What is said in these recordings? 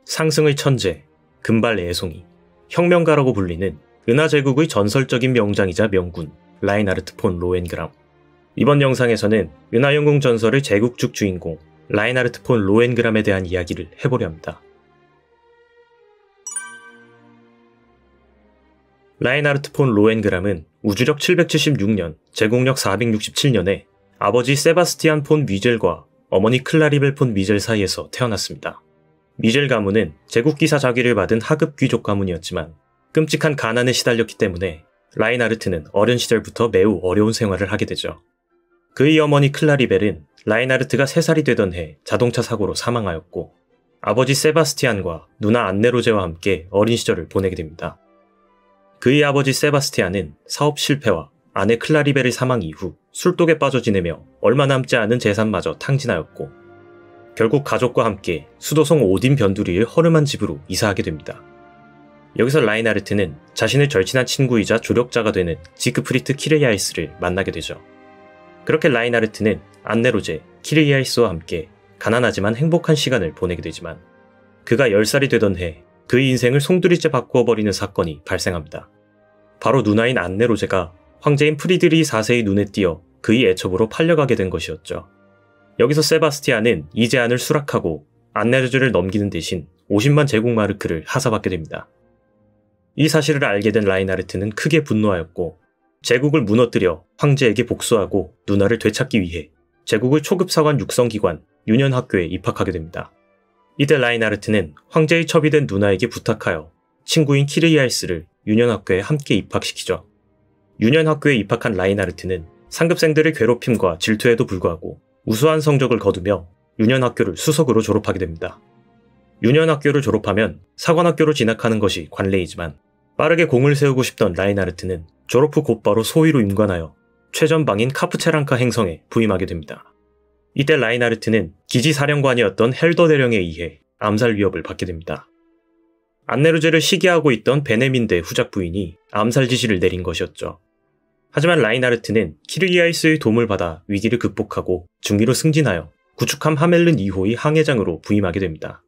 상승의 천재, 금발 애송이, 혁명가라고 불리는 은하제국의 전설적인 명장이자 명군 라인하르트 폰 로엔그람. 이번 영상에서는 은하영웅 전설의 제국축 주인공 라인하르트 폰 로엔그람에 대한 이야기를 해보려 합니다. 라인하르트 폰 로엔그람은 우주력 776년, 제국력 467년에 아버지 세바스티안 폰 위젤과 어머니 클라리벨 폰 위젤 사이에서 태어났습니다. 위젤 가문은 제국기사 자귀를 받은 하급 귀족 가문이었지만 끔찍한 가난에 시달렸기 때문에 라인하르트는 어린 시절부터 매우 어려운 생활을 하게 되죠. 그의 어머니 클라리벨은 라인하르트가 3살이 되던 해 자동차 사고로 사망하였고 아버지 세바스티안과 누나 안네로제와 함께 어린 시절을 보내게 됩니다. 그의 아버지 세바스티안은 사업 실패와 아내 클라리벨의 사망 이후 술독에 빠져 지내며 얼마 남지 않은 재산마저 탕진하였고 결국 가족과 함께 수도성 오딘 변두리의 허름한 집으로 이사하게 됩니다. 여기서 라인하르트는 자신의 절친한 친구이자 조력자가 되는 지크프리트 키르야이스를 만나게 되죠. 그렇게 라인하르트는 안네로제, 키르야이스와 함께 가난하지만 행복한 시간을 보내게 되지만 그가 10살이 되던 해 그의 인생을 송두리째 바꾸어버리는 사건이 발생합니다. 바로 누나인 안네로제가 황제인 프리드리히 4세의 눈에 띄어 그의 애첩으로 팔려가게 된 것이었죠. 여기서 세바스티안은 이 제안을 수락하고 안네로제를 넘기는 대신 50만 제국마르크를 하사받게 됩니다. 이 사실을 알게 된 라인하르트는 크게 분노하였고 제국을 무너뜨려 황제에게 복수하고 누나를 되찾기 위해 제국의 초급 사관 육성기관 유년학교에 입학하게 됩니다. 이때 라인하르트는 황제의 첩이 된 누나에게 부탁하여 친구인 키르야이스를 유년학교에 함께 입학시키죠. 유년학교에 입학한 라인하르트는 상급생들의 괴롭힘과 질투에도 불구하고 우수한 성적을 거두며 유년학교를 수석으로 졸업하게 됩니다. 유년학교를 졸업하면 사관학교로 진학하는 것이 관례이지만 빠르게 공을 세우고 싶던 라인하르트는 졸업 후 곧바로 소위로 임관하여 최전방인 카프체랑카 행성에 부임하게 됩니다. 이때 라인하르트는 기지사령관이었던 헬더 대령에 의해 암살 위협을 받게 됩니다. 안네루제를 시기하고 있던 베네민데 후작 부인이 암살 지시를 내린 것이었죠. 하지만 라인하르트는 키르야이스의 도움을 받아 위기를 극복하고 중위로 승진하여 구축함 하멜른 2호의 항해장으로 부임하게 됩니다.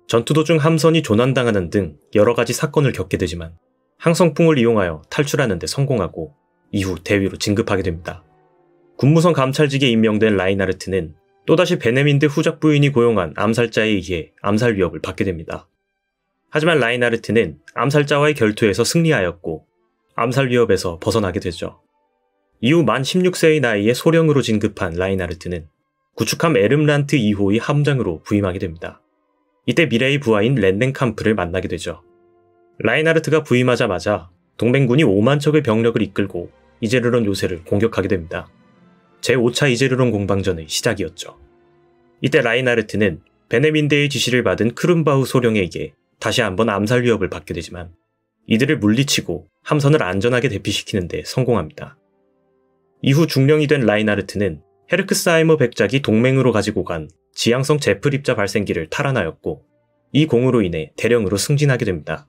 전투 도중 함선이 조난당하는 등 여러가지 사건을 겪게 되지만 항성풍을 이용하여 탈출하는 데 성공하고 이후 대위로 진급하게 됩니다. 군무성 감찰직에 임명된 라인하르트는 또다시 베네민데 후작 부인이 고용한 암살자에 의해 암살 위협을 받게 됩니다. 하지만 라인하르트는 암살자와의 결투에서 승리하였고 암살 위협에서 벗어나게 되죠. 이후 만 16세의 나이에 소령으로 진급한 라인하르트는 구축함 에름란트 2호의 함장으로 부임하게 됩니다. 이때 미래의 부하인 렌덴캄프를 만나게 되죠. 라인하르트가 부임하자마자 동맹군이 5만 척의 병력을 이끌고 이제르론 요새를 공격하게 됩니다. 제5차 이제르론 공방전의 시작이었죠. 이때 라인하르트는 베네민데의 지시를 받은 크룬바흐 소령에게 다시 한번 암살 위협을 받게 되지만 이들을 물리치고 함선을 안전하게 대피시키는 데 성공합니다. 이후 중령이 된 라인하르트는 헤르크스하이머 백작이 동맹으로 가지고 간 지향성 제프립자 발생기를 탈환하였고 이 공으로 인해 대령으로 승진하게 됩니다.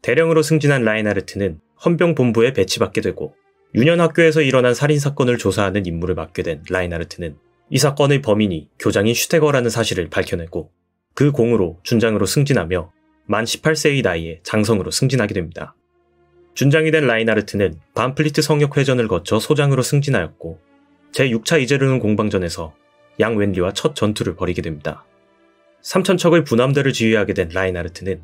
대령으로 승진한 라인하르트는 헌병본부에 배치받게 되고 유년학교에서 일어난 살인사건을 조사하는 임무를 맡게 된 라인하르트는 이 사건의 범인이 교장인 슈테거라는 사실을 밝혀내고 그 공으로 준장으로 승진하며 만 18세의 나이에 장성으로 승진하게 됩니다. 준장이 된 라인하르트는 반플리트 성역회전을 거쳐 소장으로 승진하였고 제6차 이제르론 공방전에서 양 웬리와 첫 전투를 벌이게 됩니다. 3,000척의 군함대를 지휘하게 된 라인하르트는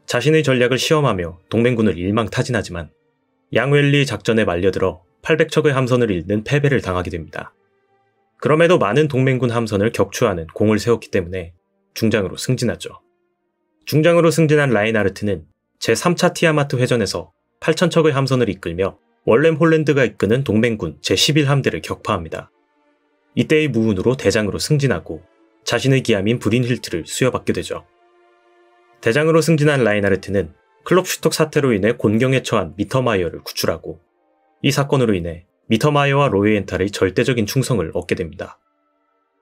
자신의 전략을 시험하며 동맹군을 일망타진하지만 양 웬리의 작전에 말려들어 800척의 함선을 잃는 패배를 당하게 됩니다. 그럼에도 많은 동맹군 함선을 격추하는 공을 세웠기 때문에 중장으로 승진하죠. 중장으로 승진한 라인하르트는 제3차 티아마트 회전에서 8,000척의 함선을 이끌며 월렘 홀랜드가 이끄는 동맹군 제11함대를 격파합니다. 이때의 무운으로 대장으로 승진하고 자신의 기함인 브린힐트를 수여받게 되죠. 대장으로 승진한 라인하르트는 클롭슈톡 사태로 인해 곤경에 처한 미터마이어를 구출하고 이 사건으로 인해 미터마이어와 로이엔탈의 절대적인 충성을 얻게 됩니다.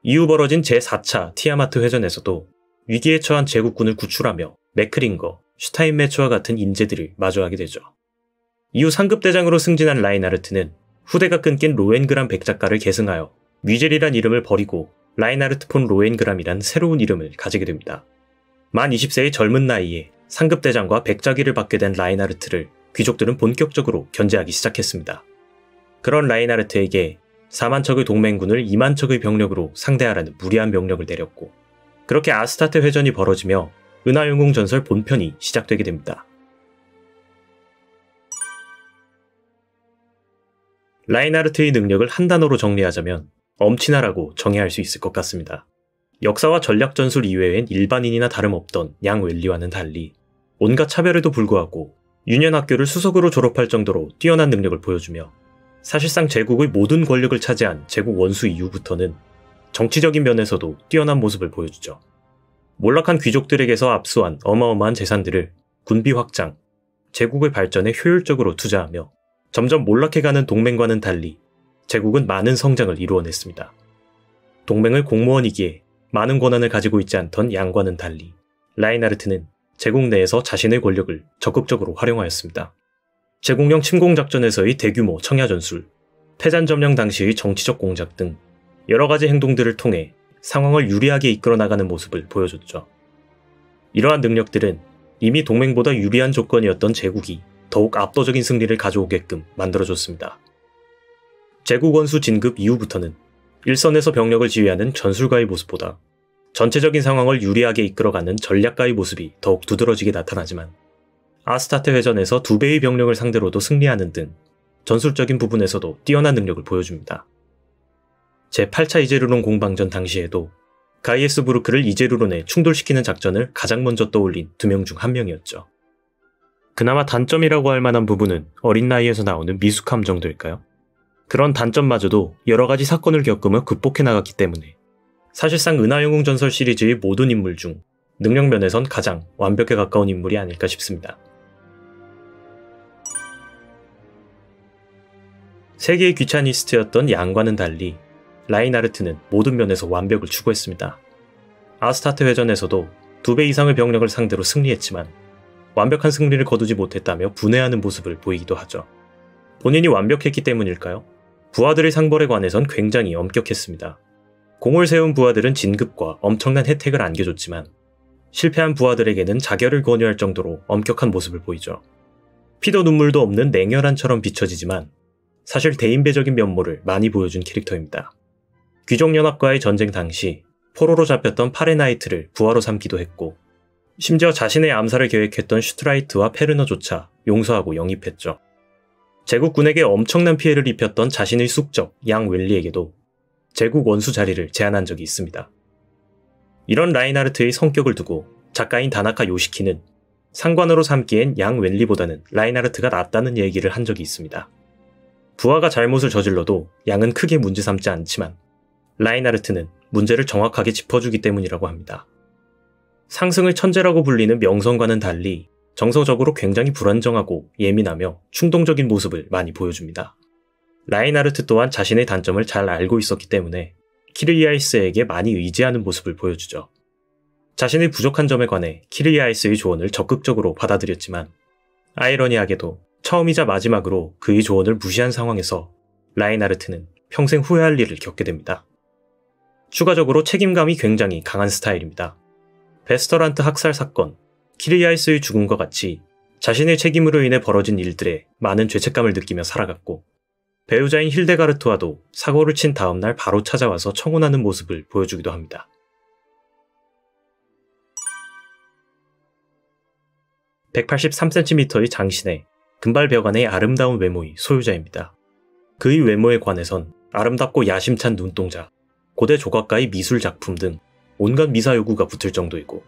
이후 벌어진 제4차 티아마트 회전에서도 위기에 처한 제국군을 구출하며 맥크링거, 슈타인메츠와 같은 인재들을 마주하게 되죠. 이후 상급대장으로 승진한 라인하르트는 후대가 끊긴 로엔그람 백작가를 계승하여 위젤이란 이름을 버리고 라인하르트 폰 로엔그람이란 새로운 이름을 가지게 됩니다. 만 20세의 젊은 나이에 상급대장과 백자기를 받게 된 라인하르트를 귀족들은 본격적으로 견제하기 시작했습니다. 그런 라인하르트에게 4만 척의 동맹군을 2만 척의 병력으로 상대하라는 무리한 명령을 내렸고, 그렇게 아스타트 회전이 벌어지며 은하영웅 전설 본편이 시작되게 됩니다. 라인하르트의 능력을 한 단어로 정리하자면 엄친아라고 정의할 수 있을 것 같습니다. 역사와 전략 전술 이외엔 일반인이나 다름없던 양 웰리와는 달리 온갖 차별에도 불구하고 유년학교를 수석으로 졸업할 정도로 뛰어난 능력을 보여주며, 사실상 제국의 모든 권력을 차지한 제국 원수 이후부터는 정치적인 면에서도 뛰어난 모습을 보여주죠. 몰락한 귀족들에게서 압수한 어마어마한 재산들을 군비 확장, 제국의 발전에 효율적으로 투자하며 점점 몰락해가는 동맹과는 달리 제국은 많은 성장을 이루어냈습니다. 동맹의 공무원이기에 많은 권한을 가지고 있지 않던 양과는 달리 라인하르트는 제국 내에서 자신의 권력을 적극적으로 활용하였습니다. 제국령 침공작전에서의 대규모 청야전술, 패잔점령 당시의 정치적 공작 등 여러가지 행동들을 통해 상황을 유리하게 이끌어 나가는 모습을 보여줬죠. 이러한 능력들은 이미 동맹보다 유리한 조건이었던 제국이 더욱 압도적인 승리를 가져오게끔 만들어줬습니다. 제국 원수 진급 이후부터는 일선에서 병력을 지휘하는 전술가의 모습보다 전체적인 상황을 유리하게 이끌어가는 전략가의 모습이 더욱 두드러지게 나타나지만, 아스타트 회전에서 2배의 병력을 상대로도 승리하는 등 전술적인 부분에서도 뛰어난 능력을 보여줍니다. 제8차 이제르론 공방전 당시에도 가이에스 부르크를 이제르론에 충돌시키는 작전을 가장 먼저 떠올린 2명 중 1명이었죠. 그나마 단점이라고 할 만한 부분은 어린 나이에서 나오는 미숙함 정도일까요? 그런 단점마저도 여러가지 사건을 겪으며 극복해 나갔기 때문에 사실상 은하영웅 전설 시리즈의 모든 인물 중 능력면에선 가장 완벽에 가까운 인물이 아닐까 싶습니다. 세계의 귀차니스트였던 양과는 달리 라인하르트는 모든 면에서 완벽을 추구했습니다. 아스타트 회전에서도 2배 이상의 병력을 상대로 승리했지만 완벽한 승리를 거두지 못했다며 분해하는 모습을 보이기도 하죠. 본인이 완벽했기 때문일까요? 부하들의 상벌에 관해선 굉장히 엄격했습니다. 공을 세운 부하들은 진급과 엄청난 혜택을 안겨줬지만 실패한 부하들에게는 자결을 권유할 정도로 엄격한 모습을 보이죠. 피도 눈물도 없는 냉혈한처럼 비춰지지만 사실 대인배적인 면모를 많이 보여준 캐릭터입니다. 귀족연합과의 전쟁 당시 포로로 잡혔던 파레나이트를 부하로 삼기도 했고, 심지어 자신의 암살을 계획했던 슈트라이트와 페르너조차 용서하고 영입했죠. 제국군에게 엄청난 피해를 입혔던 자신의 숙적 양 웰리에게도 제국 원수 자리를 제안한 적이 있습니다. 이런 라인하르트의 성격을 두고 작가인 다나카 요시키는 상관으로 삼기엔 양 웰리보다는 라인하르트가 낫다는 얘기를 한 적이 있습니다. 부하가 잘못을 저질러도 양은 크게 문제 삼지 않지만 라인하르트는 문제를 정확하게 짚어주기 때문이라고 합니다. 상승의 천재라고 불리는 명성과는 달리 정서적으로 굉장히 불안정하고 예민하며 충동적인 모습을 많이 보여줍니다. 라인하르트 또한 자신의 단점을 잘 알고 있었기 때문에 키르이아이스에게 많이 의지하는 모습을 보여주죠. 자신의 부족한 점에 관해 키르이아이스의 조언을 적극적으로 받아들였지만 아이러니하게도 처음이자 마지막으로 그의 조언을 무시한 상황에서 라인하르트는 평생 후회할 일을 겪게 됩니다. 추가적으로 책임감이 굉장히 강한 스타일입니다. 베스터란트 학살 사건, 키르이아이스의 죽음과 같이 자신의 책임으로 인해 벌어진 일들에 많은 죄책감을 느끼며 살아갔고, 배우자인 힐데가르트와도 사고를 친 다음날 바로 찾아와서 청혼하는 모습을 보여주기도 합니다. (183cm의) 장신의 금발벽안의 아름다운 외모의 소유자입니다. 그의 외모에 관해선 아름답고 야심찬 눈동자, 고대 조각가의 미술 작품 등 온갖 미사 요구가 붙을 정도이고,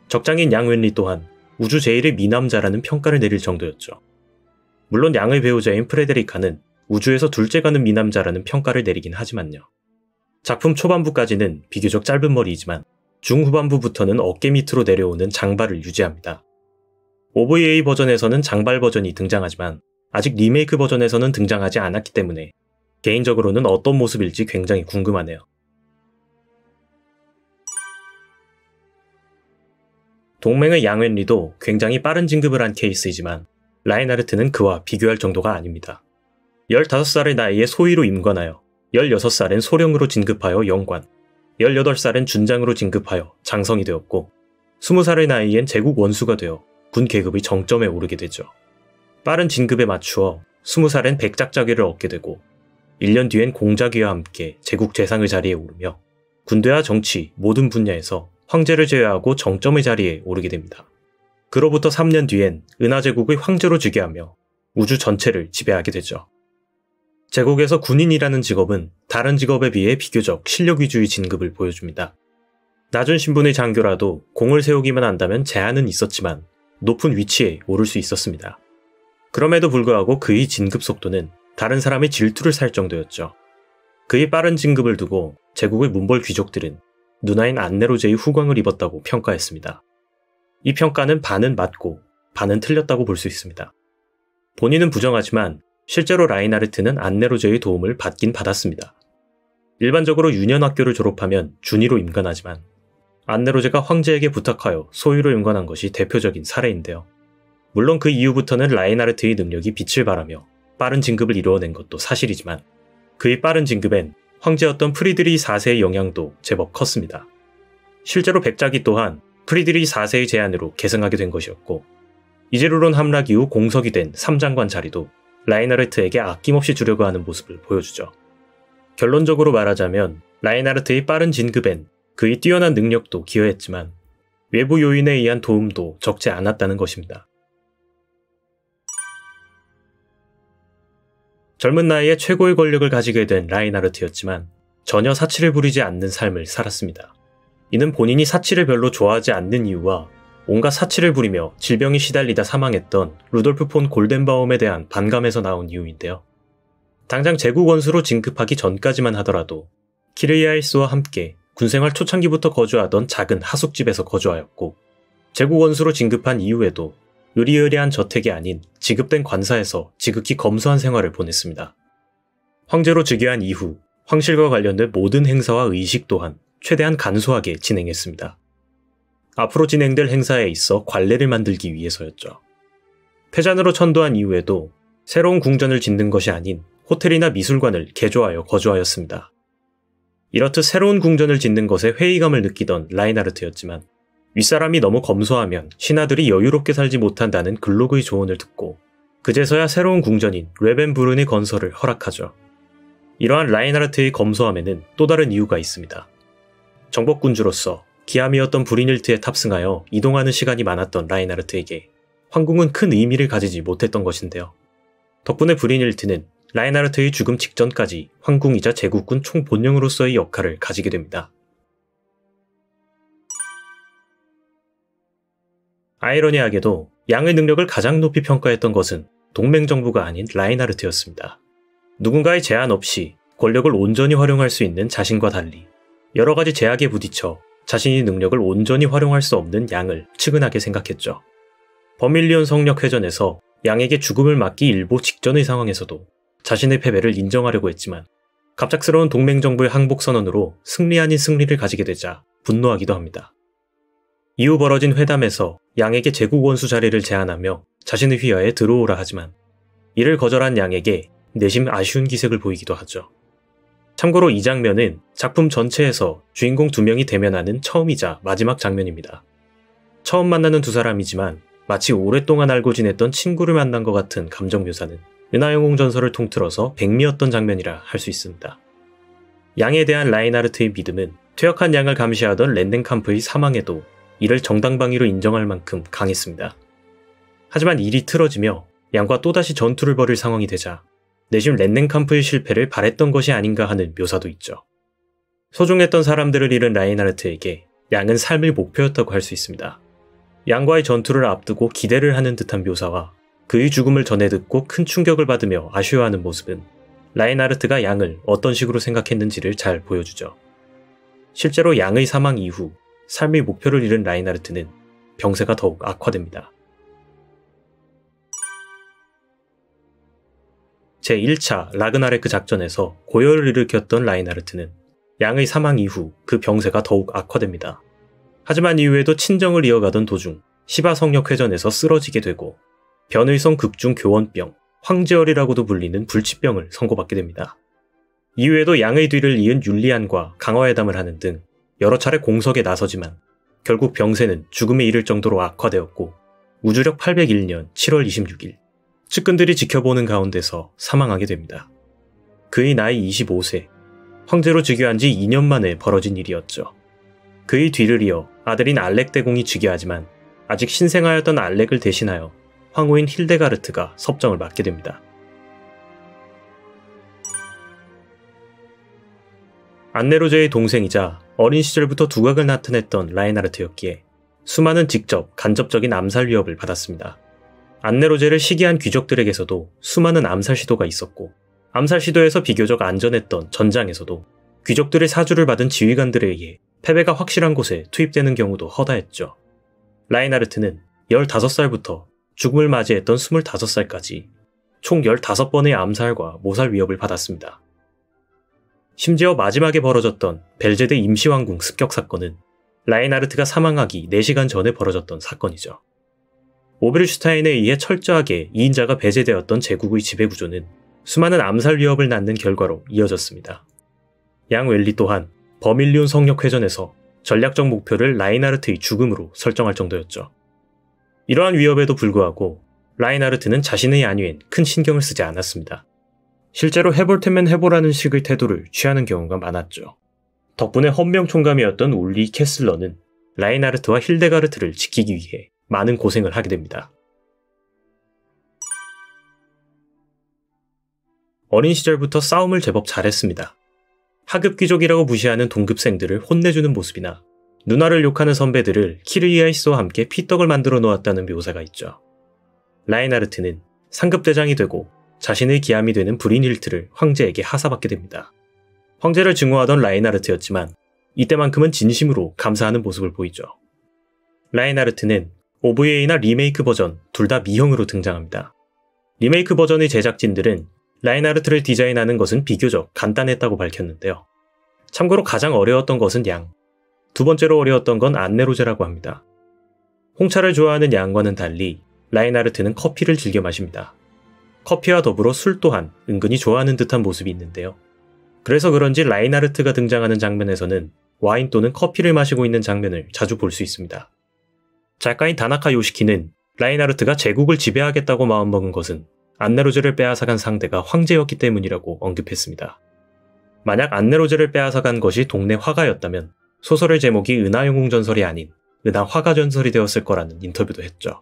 적장인 양 웬리 또한 우주 제일의 미남자라는 평가를 내릴 정도였죠. 물론 양의 배우자인 프레데리카는 우주에서 둘째 가는 미남자라는 평가를 내리긴 하지만요. 작품 초반부까지는 비교적 짧은 머리이지만 중후반부부터는 어깨 밑으로 내려오는 장발을 유지합니다. OVA 버전에서는 장발 버전이 등장하지만 아직 리메이크 버전에서는 등장하지 않았기 때문에 개인적으로는 어떤 모습일지 굉장히 궁금하네요. 동맹의 양 웬리도 굉장히 빠른 진급을 한 케이스이지만 라인하르트는 그와 비교할 정도가 아닙니다. 15살의 나이에 소위로 임관하여 16살엔 소령으로 진급하여 영관, 18살엔 준장으로 진급하여 장성이 되었고 20살의 나이엔 제국 원수가 되어 군 계급의 정점에 오르게 되죠. 빠른 진급에 맞추어 20살엔 백작자귀를 얻게 되고 1년 뒤엔 공자귀와 함께 제국 재상의 자리에 오르며 군대와 정치 모든 분야에서 황제를 제외하고 정점의 자리에 오르게 됩니다. 그로부터 3년 뒤엔 은하제국의 황제로 즉위하며 우주 전체를 지배하게 되죠. 제국에서 군인이라는 직업은 다른 직업에 비해 비교적 실력 위주의 진급을 보여줍니다. 낮은 신분의 장교라도 공을 세우기만 한다면 제한은 있었지만 높은 위치에 오를 수 있었습니다. 그럼에도 불구하고 그의 진급 속도는 다른 사람의 질투를 살 정도였죠. 그의 빠른 진급을 두고 제국의 문벌 귀족들은 누나인 안네로제의 후광을 입었다고 평가했습니다. 이 평가는 반은 맞고 반은 틀렸다고 볼 수 있습니다. 본인은 부정하지만 실제로 라인하르트는 안네로제의 도움을 받긴 받았습니다. 일반적으로 유년학교를 졸업하면 준위로 임관하지만 안네로제가 황제에게 부탁하여 소위로 임관한 것이 대표적인 사례인데요. 물론 그 이후부터는 라인하르트의 능력이 빛을 발하며 빠른 진급을 이루어낸 것도 사실이지만 그의 빠른 진급엔 황제였던 프리드리히 4세의 영향도 제법 컸습니다. 실제로 백작이 또한 프리드리히 4세의 제안으로 계승하게 된 것이었고 이제르론 함락 이후 공석이 된 3장관 자리도 라인하르트에게 아낌없이 주려고 하는 모습을 보여주죠. 결론적으로 말하자면 라인하르트의 빠른 진급엔 그의 뛰어난 능력도 기여했지만 외부 요인에 의한 도움도 적지 않았다는 것입니다. 젊은 나이에 최고의 권력을 가지게 된 라인하르트였지만 전혀 사치를 부리지 않는 삶을 살았습니다. 이는 본인이 사치를 별로 좋아하지 않는 이유와 온갖 사치를 부리며 질병이 시달리다 사망했던 루돌프 폰 골덴바움에 대한 반감에서 나온 이유인데요. 당장 제국 원수로 진급하기 전까지만 하더라도 키르이아이스와 함께 군생활 초창기부터 거주하던 작은 하숙집에서 거주하였고 제국 원수로 진급한 이후에도 으리으리한 저택이 아닌 지급된 관사에서 지극히 검소한 생활을 보냈습니다. 황제로 즉위한 이후 황실과 관련된 모든 행사와 의식 또한 최대한 간소하게 진행했습니다. 앞으로 진행될 행사에 있어 관례를 만들기 위해서였죠. 패잔으로 천도한 이후에도 새로운 궁전을 짓는 것이 아닌 호텔이나 미술관을 개조하여 거주하였습니다. 이렇듯 새로운 궁전을 짓는 것에 회의감을 느끼던 라인하르트였지만 윗사람이 너무 검소하면 신하들이 여유롭게 살지 못한다는 글록의 조언을 듣고 그제서야 새로운 궁전인 레벤부른의 건설을 허락하죠. 이러한 라인하르트의 검소함에는 또 다른 이유가 있습니다. 정복군주로서 기함이었던 브리닐트에 탑승하여 이동하는 시간이 많았던 라인하르트에게 황궁은 큰 의미를 가지지 못했던 것인데요. 덕분에 브리닐트는 라인하르트의 죽음 직전까지 황궁이자 제국군 총본령으로서의 역할을 가지게 됩니다. 아이러니하게도 양의 능력을 가장 높이 평가했던 것은 동맹정부가 아닌 라인하르트였습니다. 누군가의 제한 없이 권력을 온전히 활용할 수 있는 자신과 달리 여러 가지 제약에 부딪혀 자신의 능력을 온전히 활용할 수 없는 양을 측은하게 생각했죠. 버밀리온 성역 회전에서 양에게 죽음을 맞기 일보 직전의 상황에서도 자신의 패배를 인정하려고 했지만 갑작스러운 동맹정부의 항복선언으로 승리 아닌 승리를 가지게 되자 분노하기도 합니다. 이후 벌어진 회담에서 양에게 제국 원수 자리를 제안하며 자신의 휘하에 들어오라 하지만 이를 거절한 양에게 내심 아쉬운 기색을 보이기도 하죠. 참고로 이 장면은 작품 전체에서 주인공 2명이 대면하는 처음이자 마지막 장면입니다. 처음 만나는 두 사람이지만 마치 오랫동안 알고 지냈던 친구를 만난 것 같은 감정 묘사는 은하영웅 전설을 통틀어서 백미였던 장면이라 할 수 있습니다. 양에 대한 라인하르트의 믿음은 퇴역한 양을 감시하던 랜덴캄프의 사망에도 이를 정당방위로 인정할 만큼 강했습니다. 하지만 일이 틀어지며 양과 또다시 전투를 벌일 상황이 되자 내심 랜덴캄프의 실패를 바랬던 것이 아닌가 하는 묘사도 있죠. 소중했던 사람들을 잃은 라인하르트에게 양은 삶의 목표였다고 할 수 있습니다. 양과의 전투를 앞두고 기대를 하는 듯한 묘사와 그의 죽음을 전해 듣고 큰 충격을 받으며 아쉬워하는 모습은 라인하르트가 양을 어떤 식으로 생각했는지를 잘 보여주죠. 실제로 양의 사망 이후 삶의 목표를 잃은 라인하르트는 병세가 더욱 악화됩니다. 제1차 라그나레크 작전에서 고열을 일으켰던 라인하르트는 양의 사망 이후 그 병세가 더욱 악화됩니다. 하지만 이후에도 친정을 이어가던 도중 시바 성역 회전에서 쓰러지게 되고 변의성 극중 교원병, 황제열이라고도 불리는 불치병을 선고받게 됩니다. 이후에도 양의 뒤를 이은 율리안과 강화회담을 하는 등 여러 차례 공석에 나서지만 결국 병세는 죽음에 이를 정도로 악화되었고 우주력 801년 7월 26일 측근들이 지켜보는 가운데서 사망하게 됩니다. 그의 나이 25세, 황제로 즉위한 지 2년 만에 벌어진 일이었죠. 그의 뒤를 이어 아들인 알렉 대공이 즉위하지만 아직 신생아였던 알렉을 대신하여 황후인 힐데가르트가 섭정을 맡게 됩니다. 안네로제의 동생이자 어린 시절부터 두각을 나타냈던 라인하르트였기에 수많은 직접, 간접적인 암살 위협을 받았습니다. 안네로제를 시기한 귀족들에게서도 수많은 암살 시도가 있었고 암살 시도에서 비교적 안전했던 전장에서도 귀족들의 사주를 받은 지휘관들에 의해 패배가 확실한 곳에 투입되는 경우도 허다했죠. 라인하르트는 15살부터 죽음을 맞이했던 25살까지 총 15번의 암살과 모살 위협을 받았습니다. 심지어 마지막에 벌어졌던 벨제데 임시왕궁 습격 사건은 라인하르트가 사망하기 4시간 전에 벌어졌던 사건이죠. 오베르슈타인에 의해 철저하게 2인자가 배제되었던 제국의 지배구조는 수많은 암살 위협을 낳는 결과로 이어졌습니다. 양 웰리 또한 버밀리온 성역회전에서 전략적 목표를 라인하르트의 죽음으로 설정할 정도였죠. 이러한 위협에도 불구하고 라인하르트는 자신의 안위엔 큰 신경을 쓰지 않았습니다. 실제로 해볼 테면 해보라는 식의 태도를 취하는 경우가 많았죠. 덕분에 헌명 총감이었던 울리 캐슬러는 라인하르트와 힐데가르트를 지키기 위해 많은 고생을 하게 됩니다. 어린 시절부터 싸움을 제법 잘했습니다. 하급 귀족이라고 무시하는 동급생들을 혼내주는 모습이나 누나를 욕하는 선배들을 키르이아이스와 함께 피떡을 만들어 놓았다는 묘사가 있죠. 라인하르트는 상급 대장이 되고 자신의 기함이 되는 브린힐트를 황제에게 하사받게 됩니다. 황제를 증오하던 라인하르트였지만 이때만큼은 진심으로 감사하는 모습을 보이죠. 라인하르트는 OVA나 리메이크 버전 둘 다 미형으로 등장합니다. 리메이크 버전의 제작진들은 라인하르트를 디자인하는 것은 비교적 간단했다고 밝혔는데요. 참고로 가장 어려웠던 것은 양, 두 번째로 어려웠던 건 안네로제라고 합니다. 홍차를 좋아하는 양과는 달리 라인하르트는 커피를 즐겨 마십니다. 커피와 더불어 술 또한 은근히 좋아하는 듯한 모습이 있는데요. 그래서 그런지 라인하르트가 등장하는 장면에서는 와인 또는 커피를 마시고 있는 장면을 자주 볼 수 있습니다. 작가인 다나카 요시키는 라인하르트가 제국을 지배하겠다고 마음먹은 것은 안네로제를 빼앗아간 상대가 황제였기 때문이라고 언급했습니다. 만약 안네로제를 빼앗아간 것이 동네 화가였다면 소설의 제목이 은하영웅전설이 아닌 은하화가전설이 되었을 거라는 인터뷰도 했죠.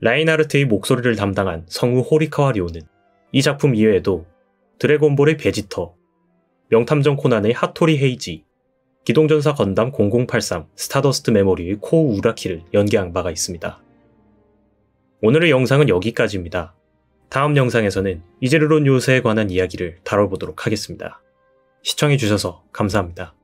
라인하르트의 목소리를 담당한 성우 호리카와 료는 이 작품 이외에도 드래곤볼의 베지터, 명탐정 코난의 하토리 헤이지, 기동전사 건담 0083 스타더스트 메모리의 코 우라키를 연기한 바가 있습니다. 오늘의 영상은 여기까지입니다. 다음 영상에서는 이제르론 요새에 관한 이야기를 다뤄보도록 하겠습니다. 시청해주셔서 감사합니다.